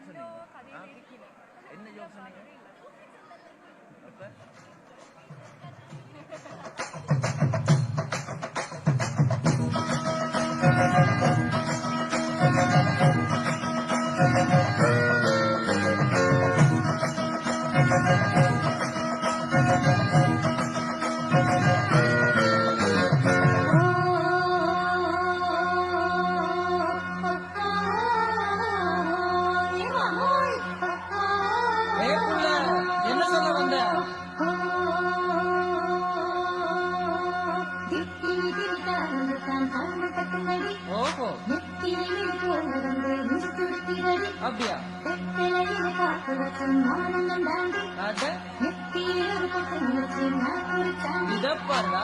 என்ன ஜோக் சொன்னீங்க? அப்படியா? இதப்பாருடா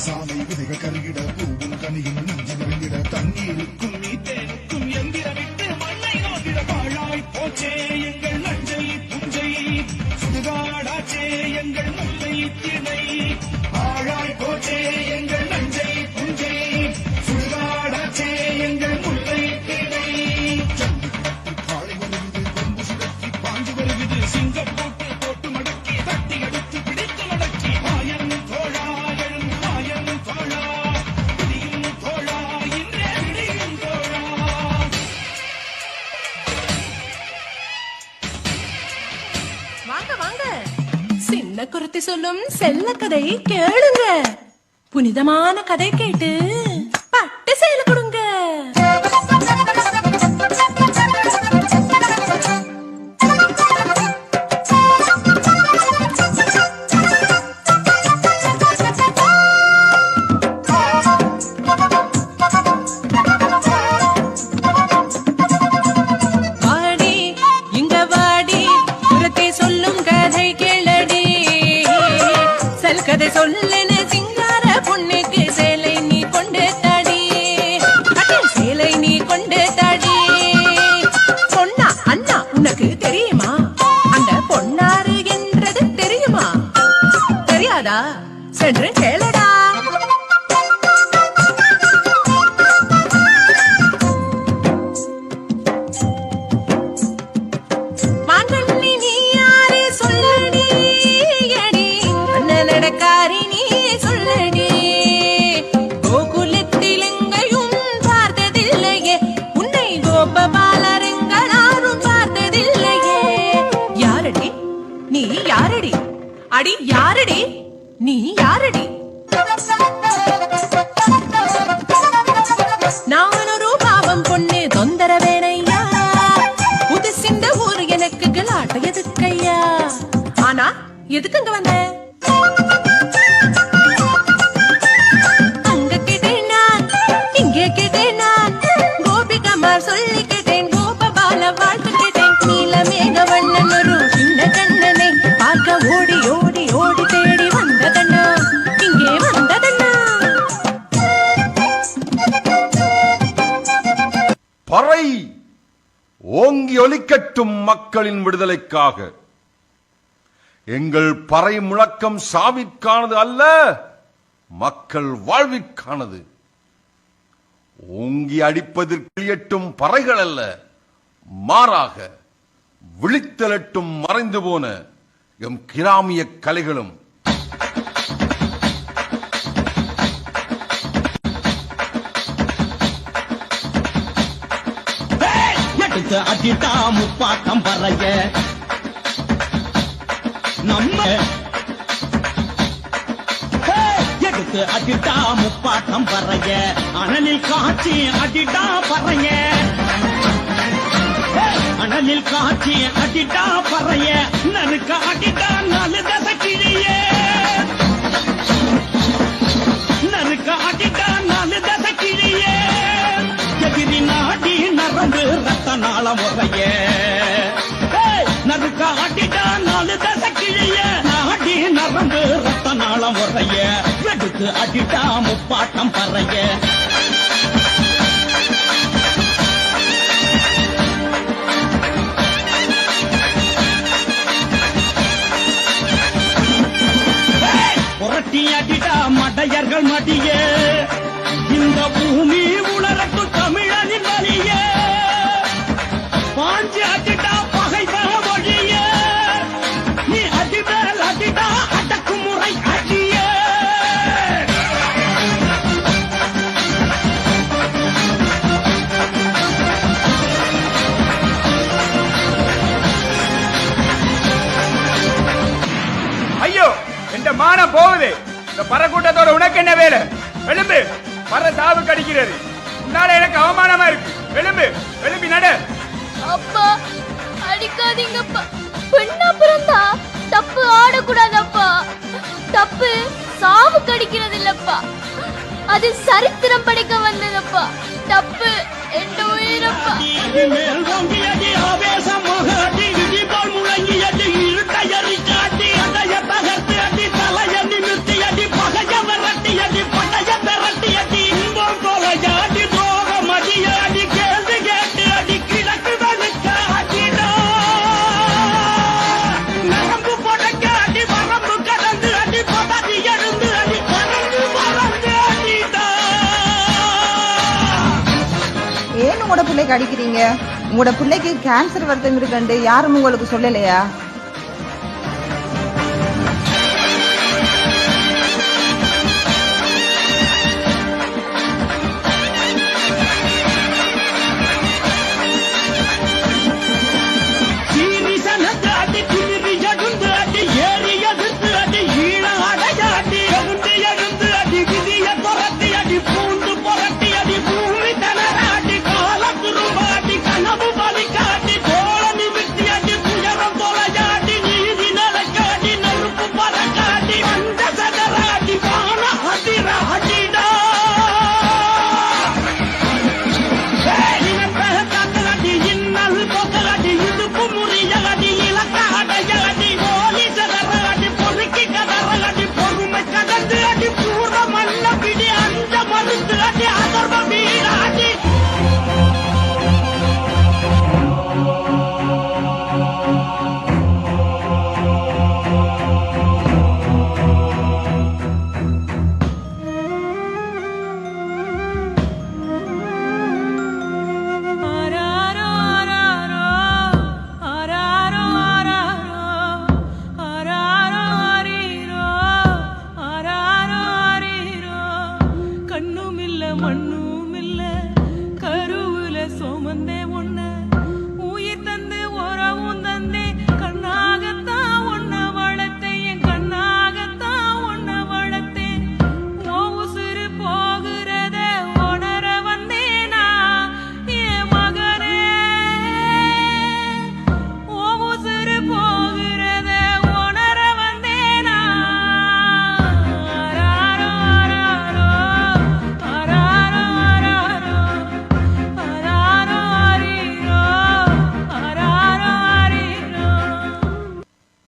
சாலை விதைகள் கருகிட பூவும் கனியும் நஞ்சு நிறைந்திட தண்ணீருக்கும் நீத்தேனுக்கும் எந்திரவிட்டு மண்ணை நோக்கிட பாழாய் போச்சே எங்கள் நஞ்சை புஞ்சை சுடுகாடாச்சே எங்கள் முல்லை திணை பாழாய் போச்சே எங்கள் நஞ்சை புஞ்சை சுடுகாடாச்சே எங்கள் முல்லை திணை காலை வருகிறது கொம்பு சுடக்கி பாஞ்சு வருகிறது சிங்கம் போட்டு போட்டு மடக்கி தட்டி எடுத்து பிடித்து மடக்கி மாயன் தோழா சின்ன குருத்தி சொல்லும் செல்ல கதை கேளுங்க. புனிதமான கதை கேட்டு பட்டு சேல கொடுங்க. வாடி இங்க வாடி குருத்தி சொல்லும் கதை கேள ரெண்டும் கேளடா. மாங்கண்ணி நீ யாரே சொல்லடி, அடி அண்ணன் நடக்காரி நீ சொல்லடி. கோகுலத்தில் எங்கையும் பார்த்ததில்லையே, உன்னை கோபபாலரெங்களாரும் பார்த்ததில்லையே. யாரடி நீ யாரடி, அடி யாரடி நீ யாரடி? நான் ஒரு பாவம் பொண்ணு தொந்தரவேனையா, புதுசிந்த ஊர் எனக்கு கலாட்ட எதுக்கையா? ஆனா எதுக்கு அங்க வந்த? அங்க கேட்டேன் நான், இங்கே கேட்டேன் நான், கோபிகமார் சொல்லி கேட்டேன், கோபபால வாழ்த்து கேட்டேன். நீலமேக வண்ணன் ஒரு சின்ன கண்ணனை பார்க்க ஓடி ஓடி ஓடி தேடி வந்ததண்ணா, இங்கே வந்ததண்ணா. பறை ஓங்கி ஒலிக்கட்டும் மக்களின் விடுதலைக்காக. எங்கள் பறை முழக்கம் சாவிற்கானது அல்ல, மக்கள் வாழ்விற்கானது. ஓங்கி அடிப்பதற்கு எட்டும் பறைகள் அல்ல, மாறாக விழித்தலட்டும் மறைந்து போன எம் கிராமிய கலைகளும். எடுத்து அடித்தா முப்பாட்டம் பறைய நம்ம, எடுத்து அடித்தா முப்பாட்டம் பறைய, அனலில் காட்சி அடிட்டா பறைய, அனலில் காட்சி அடிட்டா பறைய, நறுக்க அடிட்டா நாலு தசை கிழியே, நறுக்க அடிட்டா நாலு தசை கிழியே, எதிரி நாடி நரம்பு ரத்த நாள முறைய, நறுக்க அடிட்டா நாலு தசை கிழிய, நாடி நரம்பு ரத்த நாள முறைய, எடுத்து அடிட்டா முப்பாட்டம் பறைய. புரட்டி அடிட்டா மடையர்கள் மடிய, இந்த பூமி உணரட்டும் தமிழனின் வலிய, பாஞ்சு அடிட்டா பகை மொழிய, நீ அடிமேல் அடிட்டா அடக்குமுறை அடிய. ஐயோ என்ற மானம் போகுது. இந்த பற கூட்டத்தோட உனக்கு என்ன வேலை? எழும்பு, பற சாவு கடிக்கிறது. உன்னால எனக்கு அவமானமா இருக்கு. எழும்பு, எழும்பி நட. அப்பா அடிக்காதீங்கப்பா, பெண்ணா பிறந்தா தப்பு ஆடக்கூடாதப்பா. தப்பு சாவு கடிக்கிறது இல்லப்பா, அது சரித்திரம் படைக்க வந்ததப்பா. தப்பு என் உயிரப்பா. மேல் வாங்கியடி ஆவேசமாக அடி, இடிபால் முழங்கியடி, இருட்டையறி காட்டி அடைய தகர்த்து அடி, தலைய நிமிர்த்தி அடி, பகைய விரட்டி அடி, படைய விரட்டி அடி, இன்பம் தொலையாடி, துரோகம் அடிய அடி, கேள்வி கேட்டு அடி, கிழக்கு வெளுக்க அடிடா, நரம்பு புடைக்க அடி, வரம்பு கடந்து அடி, பதவி எழுந்து அடி, பறந்து பறந்து அடிடா. ஏன் உங்களோட பிள்ளைக்கு அடிக்கிறீங்க? உங்களோட பிள்ளைக்கு கேன்சர் வருத்தம் இருக்குன்னு யாரும் உங்களுக்கு சொல்லலையா? சீரிசனத்து அடி, திமிரி எழுந்து அடி, ஏறி எதிர்த்து அடி, ஈழ அடையாடி, எழுந்து எழுந்து அடி, விதிய புரட்டி அடி, பூண்டு புரட்டி அடி, பூமி தனராடி, கால துருவாடி, கனவு பலிக்காட்டி, தோழ நிமித்தி அடி, துயரம் தொலைய சோமந்தே உன்ன